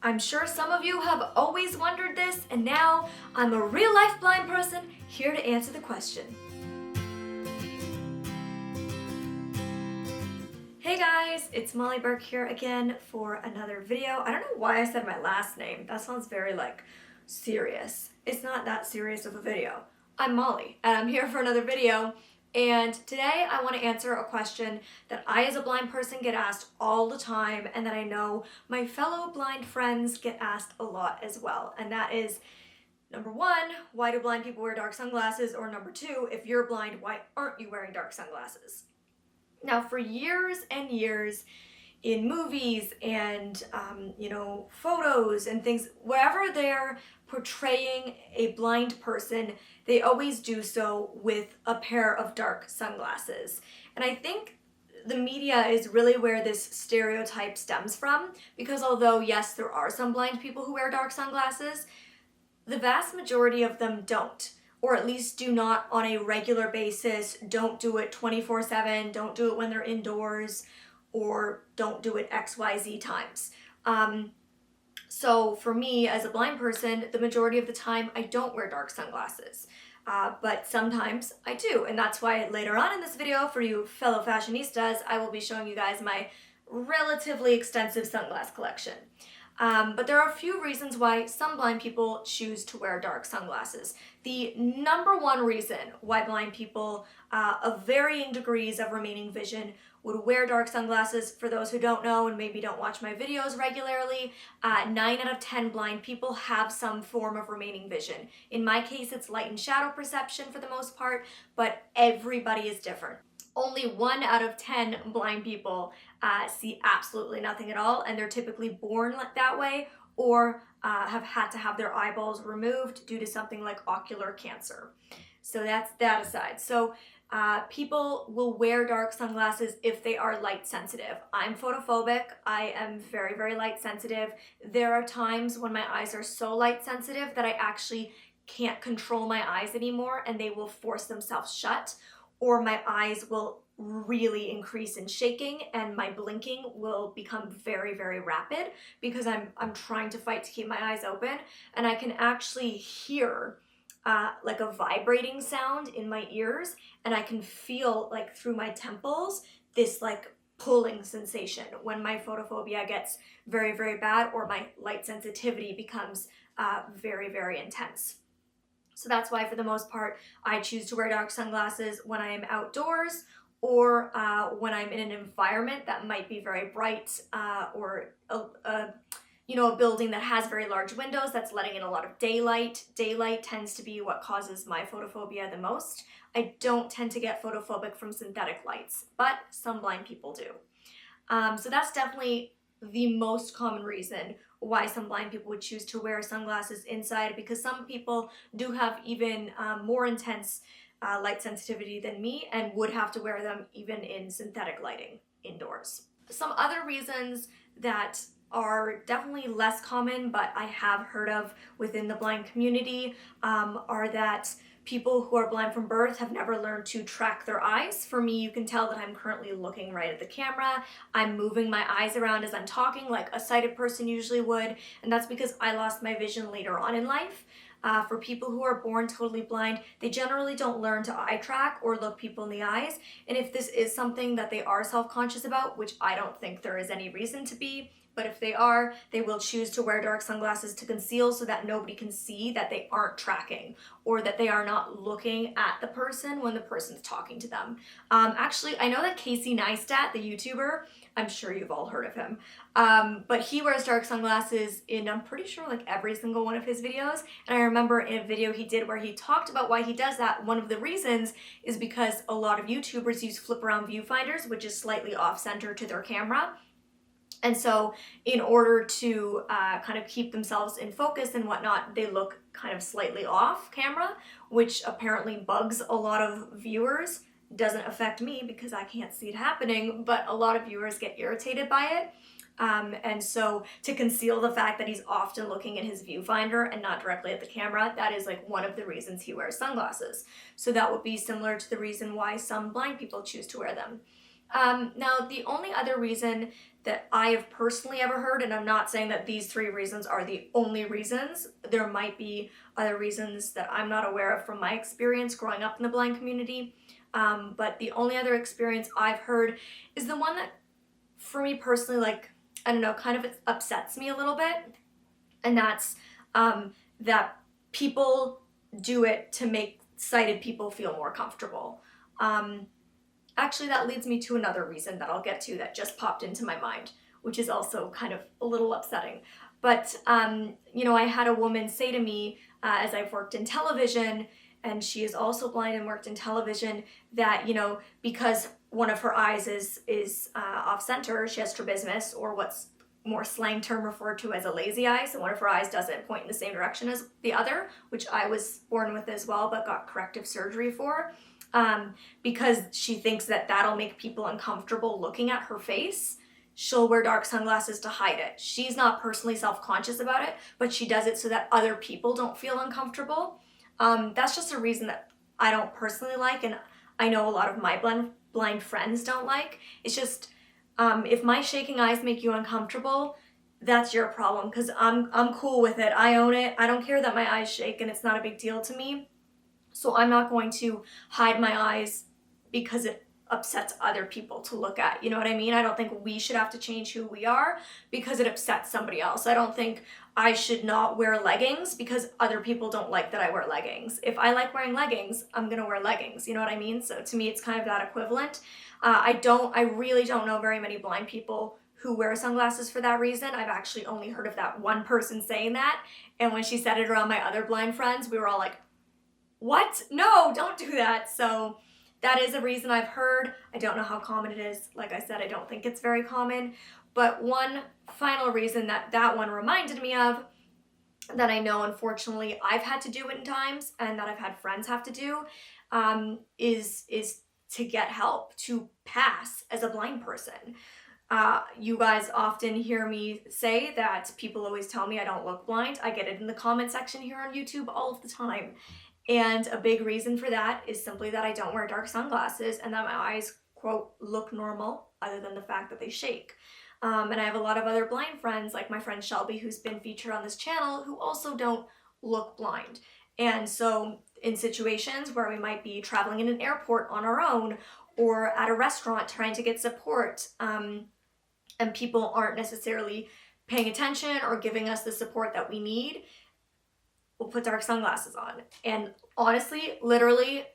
I'm sure some of you have always wondered this, and now I'm a real-life blind person here to answer the question. Hey guys, it's Molly Burke here again for another video. I don't know why I said my last name. That sounds very serious. It's not that serious of a video. I'm Molly and I'm here for another video, and today I want to answer a question that I as a blind person get asked all the time, and that I know my fellow blind friends get asked a lot as well. And that is, number one, why do blind people wear dark sunglasses? Or number two, if you're blind, why aren't you wearing dark sunglasses? Now, for years and years, in movies and photos and things, wherever they're portraying a blind person, they always do so with a pair of dark sunglasses. And I think the media is really where this stereotype stems from, because although yes, there are some blind people who wear dark sunglasses, the vast majority of them don't, or at least do not on a regular basis, don't do it 24/7, don't do it when they're indoors, or don't do it XYZ times. So for me as a blind person, the majority of the time I don't wear dark sunglasses, but sometimes I do. And that's why later on in this video, for you fellow fashionistas, I will be showing you guys my relatively extensive sunglass collection. But there are a few reasons why some blind people choose to wear dark sunglasses. The number one reason why blind people of varying degrees of remaining vision would wear dark sunglasses, for those who don't know and maybe don't watch my videos regularly, 9 out of 10 blind people have some form of remaining vision. In my case, it's light and shadow perception for the most part, but everybody is different. Only 1 out of 10 blind people see absolutely nothing at all, and they're typically born that way, or have had to have their eyeballs removed due to something like ocular cancer. So that's that aside. So people will wear dark sunglasses if they are light sensitive. I'm photophobic. I am very, very light sensitive. There are times when my eyes are so light sensitive that I actually can't control my eyes anymore, and they will force themselves shut, or my eyes will really increase in shaking and my blinking will become very, very rapid because I'm trying to fight to keep my eyes open, and I can actually hear like a vibrating sound in my ears, and I can feel like through my temples this like pulling sensation when my photophobia gets very, very bad, or my light sensitivity becomes very, very intense. So that's why for the most part I choose to wear dark sunglasses when I am outdoors, or when I'm in an environment that might be very bright, or a building that has very large windows that's letting in a lot of daylight. Daylight tends to be what causes my photophobia the most. I don't tend to get photophobic from synthetic lights, but some blind people do. So that's definitely the most common reason why some blind people would choose to wear sunglasses inside, because some people do have even more intense light sensitivity than me and would have to wear them even in synthetic lighting indoors. Some other reasons that are definitely less common, but I have heard of within the blind community, are that people who are blind from birth have never learned to track their eyes. For me, you can tell that I'm currently looking right at the camera. I'm moving my eyes around as I'm talking like a sighted person usually would, and that's because I lost my vision later on in life. For people who are born totally blind, they generally don't learn to eye track or look people in the eyes. And if this is something that they are self-conscious about, which I don't think there is any reason to be, but if they are, they will choose to wear dark sunglasses to conceal so that nobody can see that they aren't tracking, or that they are not looking at the person when the person's talking to them. Actually, I know that Casey Neistat, the YouTuber, I'm sure you've all heard of him, but he wears dark sunglasses in, I'm pretty sure, like every single one of his videos. And I remember in a video he did where he talked about why he does that, one of the reasons is because a lot of YouTubers use flip around viewfinders, which is slightly off center to their camera. And so in order to kind of keep themselves in focus and whatnot, they look kind of slightly off camera, which apparently bugs a lot of viewers. Doesn't affect me because I can't see it happening, but a lot of viewers get irritated by it. And so to conceal the fact that he's often looking in his viewfinder and not directly at the camera, that is like one of the reasons he wears sunglasses. So that would be similar to the reason why some blind people choose to wear them. Now, the only other reason that I have personally ever heard, and I'm not saying that these 3 reasons are the only reasons, there might be other reasons that I'm not aware of from my experience growing up in the blind community, but the only other experience I've heard is the one that, for me personally, like, I don't know, kind of upsets me a little bit, and that's that people do it to make sighted people feel more comfortable. Actually, that leads me to another reason that I'll get to that just popped into my mind, which is also kind of a little upsetting. But, you know, I had a woman say to me, as I've worked in television, and she is also blind and worked in television, that, you know, because one of her eyes is off center, she has strabismus, or what's more slang term referred to as a lazy eye, so one of her eyes doesn't point in the same direction as the other, which I was born with as well, but got corrective surgery for. Because she thinks that that'll make people uncomfortable looking at her face, she'll wear dark sunglasses to hide it. She's not personally self-conscious about it, but she does it so that other people don't feel uncomfortable. That's just a reason that I don't personally like, and I know a lot of my blind friends don't like. It's just, if my shaking eyes make you uncomfortable, that's your problem, because I'm cool with it. I own it. I don't care that my eyes shake, and it's not a big deal to me. So I'm not going to hide my eyes because it upsets other people to look at. You know what I mean? I don't think we should have to change who we are because it upsets somebody else. I don't think I should not wear leggings because other people don't like that I wear leggings. If I like wearing leggings, I'm gonna wear leggings. You know what I mean? So to me, it's kind of that equivalent. I really don't know very many blind people who wear sunglasses for that reason. I've actually only heard of that one person saying that. And when she said it around my other blind friends, we were all like, what? No, don't do that. So that is a reason I've heard. I don't know how common it is. Like I said, I don't think it's very common. But one final reason that one reminded me of, that I know unfortunately I've had to do it in times and that I've had friends have to do, is to get help to pass as a blind person. You guys often hear me say that people always tell me I don't look blind. I get it in the comment section here on YouTube all of the time. And a big reason for that is simply that I don't wear dark sunglasses and that my eyes, quote, look normal, other than the fact that they shake. And I have a lot of other blind friends, like my friend Shelby, who's been featured on this channel, who also don't look blind. And so in situations where we might be traveling in an airport on our own or at a restaurant trying to get support, and people aren't necessarily paying attention or giving us the support that we need, we'll put dark sunglasses on. And honestly, literally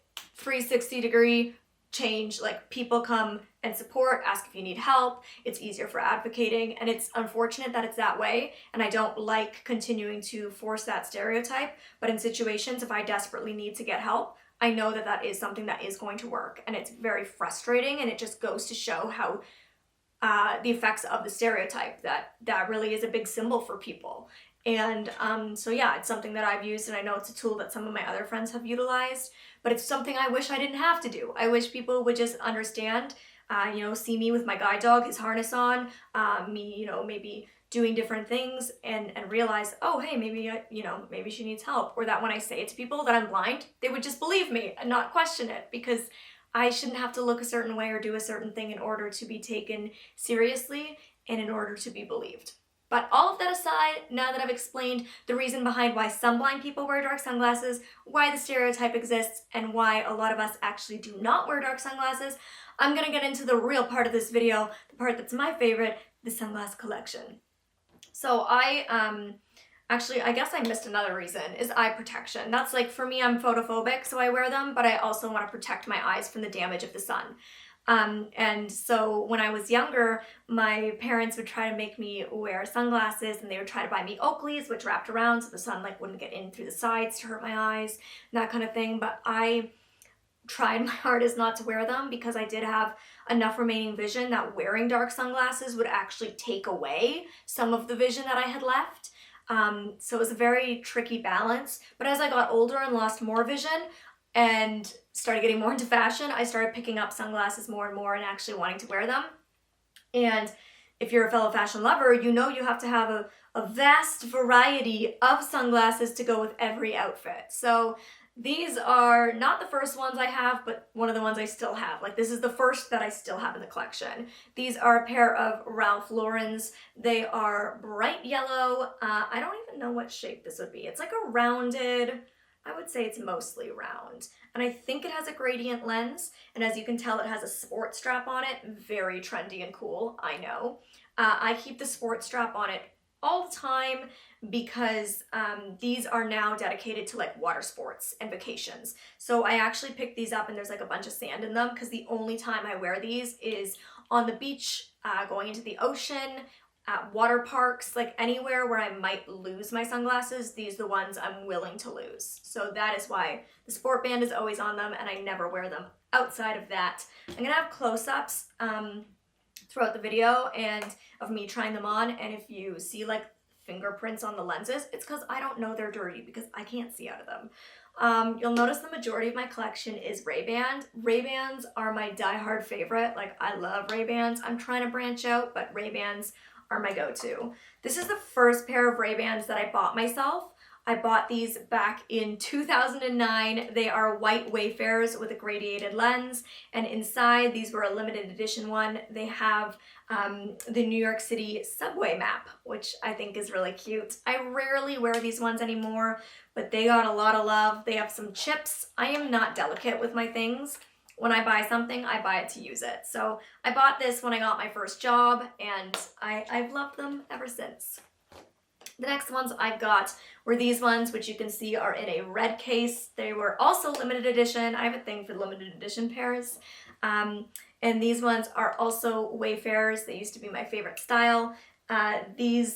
360-degree change. Like, people come and support, ask if you need help. It's easier for advocating, and it's unfortunate that it's that way, and I don't like continuing to force that stereotype, but in situations, if I desperately need to get help, I know that that is something that is going to work, and it's very frustrating, and it just goes to show how the effects of the stereotype, that really is a big symbol for people. And so yeah, it's something that I've used, and I know it's a tool that some of my other friends have utilized, but it's something I wish I didn't have to do. I wish people would just understand, you know, see me with my guide dog, his harness on, me, you know, maybe doing different things, and realize, oh, hey, maybe, you know, maybe she needs help. Or that when I say it to people that I'm blind, they would just believe me and not question it, because I shouldn't have to look a certain way or do a certain thing in order to be taken seriously and in order to be believed. But all of that aside, now that I've explained the reason behind why some blind people wear dark sunglasses, why the stereotype exists, and why a lot of us actually do not wear dark sunglasses, I'm gonna get into the real part of this video, the part that's my favorite, the Sunglass Collection. So actually, I guess I missed another reason, is eye protection. That's like, for me, I'm photophobic, so I wear them, but I also want to protect my eyes from the damage of the sun. And so when I was younger, my parents would try to make me wear sunglasses, and they would try to buy me Oakleys, which wrapped around so the sunlight wouldn't get in through the sides to hurt my eyes, that kind of thing. But I tried my hardest not to wear them because I did have enough remaining vision that wearing dark sunglasses would actually take away some of the vision that I had left. So it was a very tricky balance. But as I got older and lost more vision and started getting more into fashion, I started picking up sunglasses more and more and actually wanting to wear them. And if you're a fellow fashion lover, you know you have to have a vast variety of sunglasses to go with every outfit. So These are not the first ones I have, but one of the ones I still have. Like, this is the first that I still have in the collection. These are a pair of Ralph Lauren's. They are bright yellow. I don't even know what shape this would be. It's like a rounded, I would say it's mostly round. And I think it has a gradient lens. And as you can tell, it has a sport strap on it. Very trendy and cool, I know. I keep the sport strap on it all the time because these are now dedicated to like water sports and vacations. So I actually picked these up and there's like a bunch of sand in them because the only time I wear these is on the beach, going into the ocean, at water parks, like anywhere where I might lose my sunglasses. These are the ones I'm willing to lose. So that is why the sport band is always on them and I never wear them outside of that. I'm gonna have close-ups throughout the video and of me trying them on, and if you see like fingerprints on the lenses, it's because I don't know they're dirty because I can't see out of them. You'll notice the majority of my collection is Ray-Ban. Ray-Bans are my die-hard favorite. Like, I love Ray-Bans. I'm trying to branch out, but Ray-Bans are my go-to. This is the first pair of Ray-Bans that I bought myself. I bought these back in 2009. They are white Wayfarers with a gradiated lens, and inside, these were a limited edition one. They have the New York City subway map, which I think is really cute. I rarely wear these ones anymore, but they got a lot of love. They have some chips. I am not delicate with my things. When I buy something, I buy it to use it. So I bought this when I got my first job, and I've loved them ever since. The next ones I got were these ones, which you can see are in a red case. They were also limited edition. I have a thing for limited edition pairs. And these ones are also Wayfarers. They used to be my favorite style. They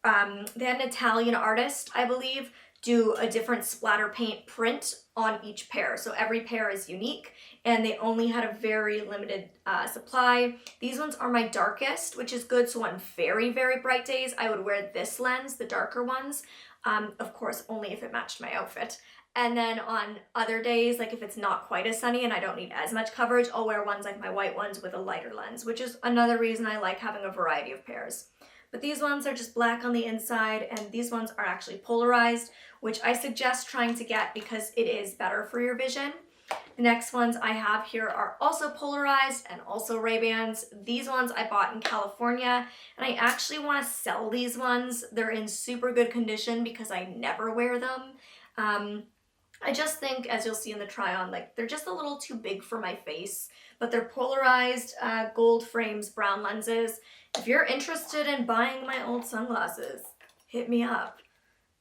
had an Italian artist, I believe, do a different splatter paint print on each pair. So every pair is unique, and they only had a very limited supply. These ones are my darkest, which is good. So on very, very bright days, I would wear this lens, the darker ones. Of course, only if it matched my outfit. And then on other days, like if it's not quite as sunny and I don't need as much coverage, I'll wear ones like my white ones with a lighter lens, which is another reason I like having a variety of pairs. But these ones are just black on the inside, and these ones are actually polarized, which I suggest trying to get because it is better for your vision. The next ones I have here are also polarized and also Ray-Bans. These ones I bought in California, and I actually want to sell these ones. They're in super good condition because I never wear them. I just think, as you'll see in the try on, like they're just a little too big for my face, but they're polarized, gold frames, brown lenses. If you're interested in buying my old sunglasses, hit me up,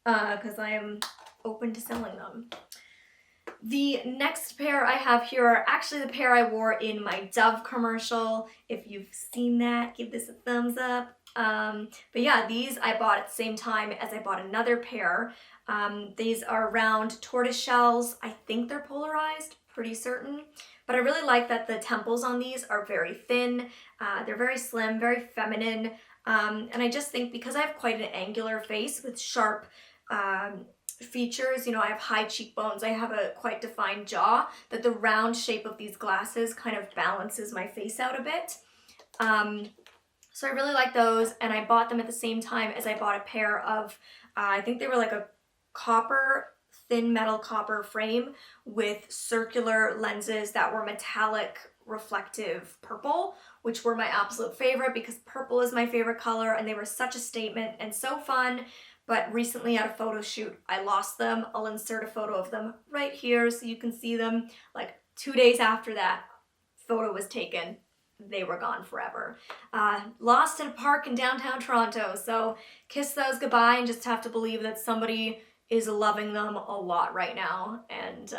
because I am open to selling them. The next pair I have here are actually the pair I wore in my Dove commercial. If you've seen that, give this a thumbs up. But yeah, these I bought at the same time as I bought another pair. These are round tortoise shells. I think they're polarized, pretty certain. But I really like that the temples on these are very thin. They're very slim, very feminine. And I just think because I have quite an angular face with sharp features, you know, I have high cheekbones, I have a quite defined jaw, that the round shape of these glasses kind of balances my face out a bit. So I really like those, and I bought them at the same time as I bought a pair of, I think they were like a copper, thin metal copper frame with circular lenses that were metallic reflective purple, which were my absolute favorite because purple is my favorite color, and they were such a statement and so fun. But recently at a photo shoot, I lost them. I'll insert a photo of them right here so you can see them. Like 2 days after that photo was taken, they were gone forever. Lost in a park in downtown Toronto. So kiss those goodbye and just have to believe that somebody is loving them a lot right now. And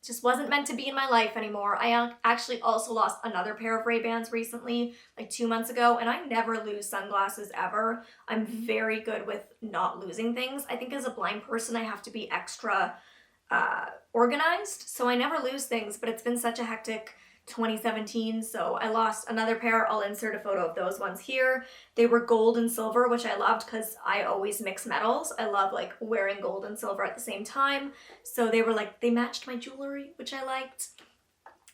just wasn't meant to be in my life anymore. I actually also lost another pair of Ray-Bans recently, like 2 months ago, and I never lose sunglasses ever. I'm very good with not losing things. I think as a blind person, I have to be extra organized, so I never lose things, but it's been such a hectic 2017, so I lost another pair. I'll insert a photo of those ones here. They were gold and silver, which I loved because I always mix metals. I love like wearing gold and silver at the same time. So they were like, they matched my jewelry, which I liked.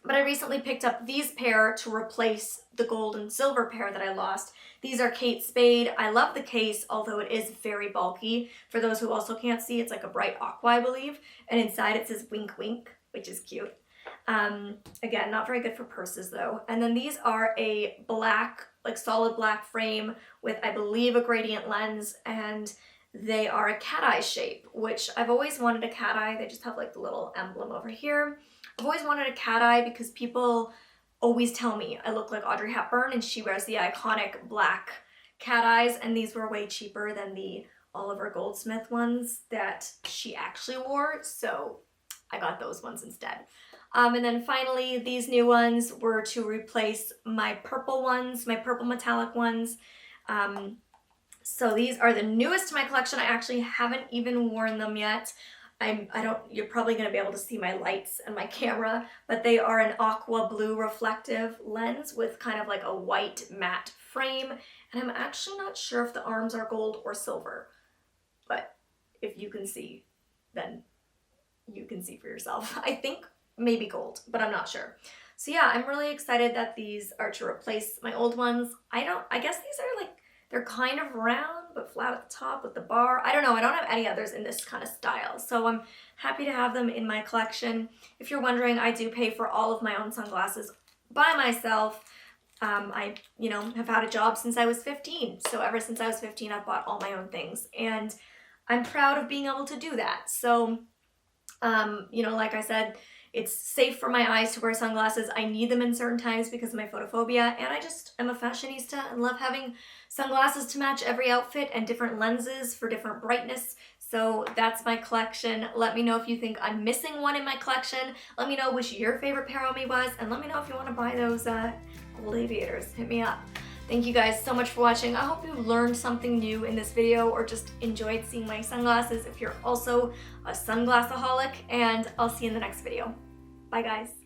But I recently picked up these pair to replace the gold and silver pair that I lost. These are Kate Spade. I love the case, although it is very bulky. For those who also can't see, it's like a bright aqua, I believe. And inside it says wink wink, which is cute. Again, not very good for purses though. And then these are a black, like solid black frame with, I believe, a gradient lens, and they are a cat eye shape, which I've always wanted a cat eye. They just have like the little emblem over here. I've always wanted a cat eye because people always tell me I look like Audrey Hepburn, and she wears the iconic black cat eyes, and these were way cheaper than the Oliver Goldsmith ones that she actually wore, so I got those ones instead. And then finally, these new ones were to replace my purple ones, my purple metallic ones. So these are the newest to my collection. I actually haven't even worn them yet. You're probably going to be able to see my lights and my camera, but they are an aqua blue reflective lens with kind of like a white matte frame. And I'm actually not sure if the arms are gold or silver, but if you can see, then you can see for yourself. I think maybe gold, but I'm not sure. So yeah, I'm really excited that these are to replace my old ones. I guess these are like, they're kind of round, but flat at the top with the bar. I don't know, I don't have any others in this kind of style, so I'm happy to have them in my collection. If you're wondering, I do pay for all of my own sunglasses by myself. I, have had a job since I was 15, so ever since I was 15, I've bought all my own things, and I'm proud of being able to do that. So, like I said, it's safe for my eyes to wear sunglasses. I need them in certain times because of my photophobia, and I just am a fashionista and love having sunglasses to match every outfit and different lenses for different brightness. So that's my collection. Let me know if you think I'm missing one in my collection. Let me know which your favorite pair of me was, and let me know if you want to buy those gold aviators. Hit me up. Thank you guys so much for watching. I hope you learned something new in this video or just enjoyed seeing my sunglasses if you're also a sunglassaholic, and I'll see you in the next video. Bye guys.